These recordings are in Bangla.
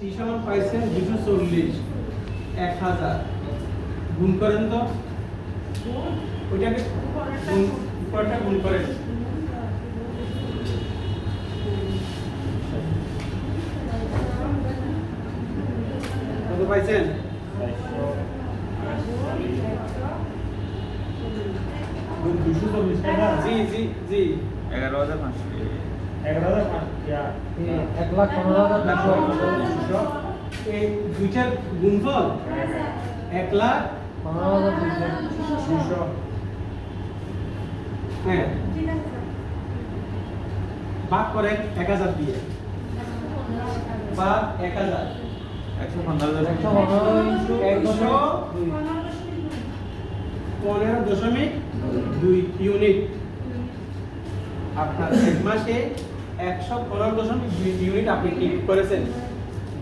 টি সমান পাইছেন 240 1000 গুণ করেন তো ওইটাকে উপরটা গুণ করেন কত পাইছেন জি জি জি 11,500 এই দুইটার গুণফল 1,15,200 হ্যাঁ ভাগ করেন 1000 দিয়ে বা 1000 115.2 ইউনিট আপনার এক মাসে 115.2 ইউনিট আপনি কি করেছেন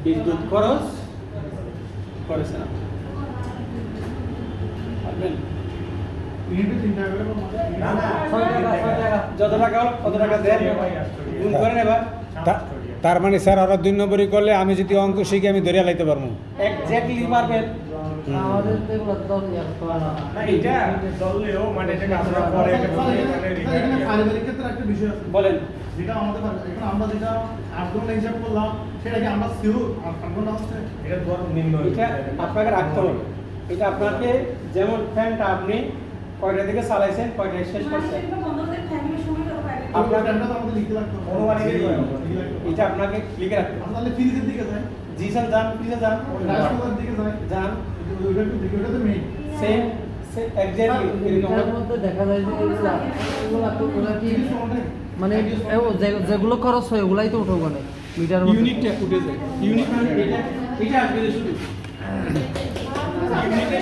বিদ্যুৎ খরচ করেছেন পারবেন যত টাকা কত টাকা দেন গুণ করেন এবার তার মানে স্যার আরো 2 নম্বরই করলে আমি যদি অঙ্ক শিখি আমি ধরে লাইতে পারবো এক্স্যাক্টলি পারবেন বলেন যেটা আমাদের এখন আমরা যেটা 8 ঘন্টা হিসাব করলাম সেটা কি আমরা সিওর 8 ঘন্টা হচ্ছে এটা ধর নিম্ন এটা আপনাকে রাখতে হবে এটা আপনাকে যেমন ফ্যানটা আপনি কয়টা থেকে চালাইছেন কয়টা শেষ করছেন আপনার ফ্যানটা তো আমাদের লিখতে রাখতে হবে এটা আপনাকে লিখে রাখতে হবে আমরা তাহলে ফ্রিজের দিকে যাই জি স্যার যান ফ্রিজে যান রাইস কুকারের দিকে যাই যান ওইটা একটু দেখি ওটা তো মেইন সেম এক্স্যাক্টলি এরকম এটার মধ্যে দেখা যায় যে এগুলা তো ওরা কি মানে যেগুলো খরচ হয় ওগুলাই তো উঠে ওখানে মিটার ইউনিটটা উঠে যায় ইউনিট মানে এটা এটা আসবে শুধু ইউনিটে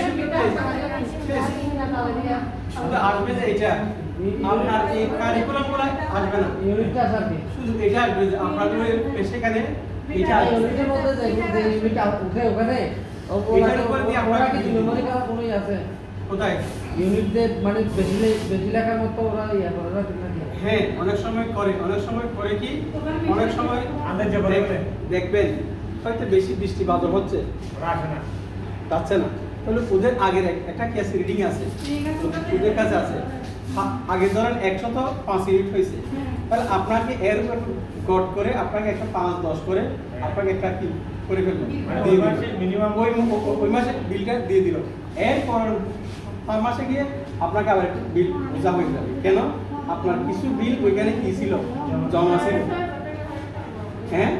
শুধু আসবে যে এটা আপনার এই কারিকুলামগুলো আসবে না ইউনিটটা আসবে শুধু এটা আসবে যে আপনাদের সেখানে এটা আসবে ইউনিটের মধ্যে যে ইউনিটটা উঠে ওখানে এটার উপরে দিয়ে ওরা আপনাকে কি নিউমারিক আর কোনোই আছে কোথায় ইউনিট যে মানে বেশি লেখার মতো ওরা ইয়া করে না নাকি হ্যাঁ অনেক সময় করে কি অনেক সময় আমাদের যে বলে দেখবেন হয়তো বেশি বৃষ্টি বাদল হচ্ছে আসে না যাচ্ছে না তাহলে ওদের আগের একটা ক্যাশ রিডিং আছে ওদের কাছে আছে আগে ধরেন 105 ইউনিট হয়েছে তাহলে আপনাকে এর উপর গট করে আপনাকে একটা 5-10 করে আপনাকে একটা কি করে ফেললো দিয়ে দিল মিনিমাম ওই মাসে বিলটা দিয়ে দিল এরপর 5 মাসে গিয়ে আপনাকে আবার একটা বিল বোঝা হয়ে যাবে কেন আপনার কিছু বিল ওইখানে কি ছিল জমা ছিল হ্যাঁ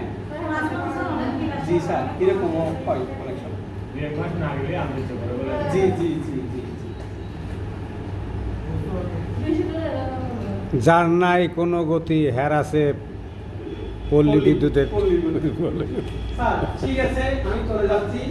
জি স্যার এরকম হয় অনেক সময় জি জি জি জি যার নাই কোনো গতি হের আছে পল্লী বিদ্যুতের স্যার ঠিক আছে আমি চলে যাচ্ছি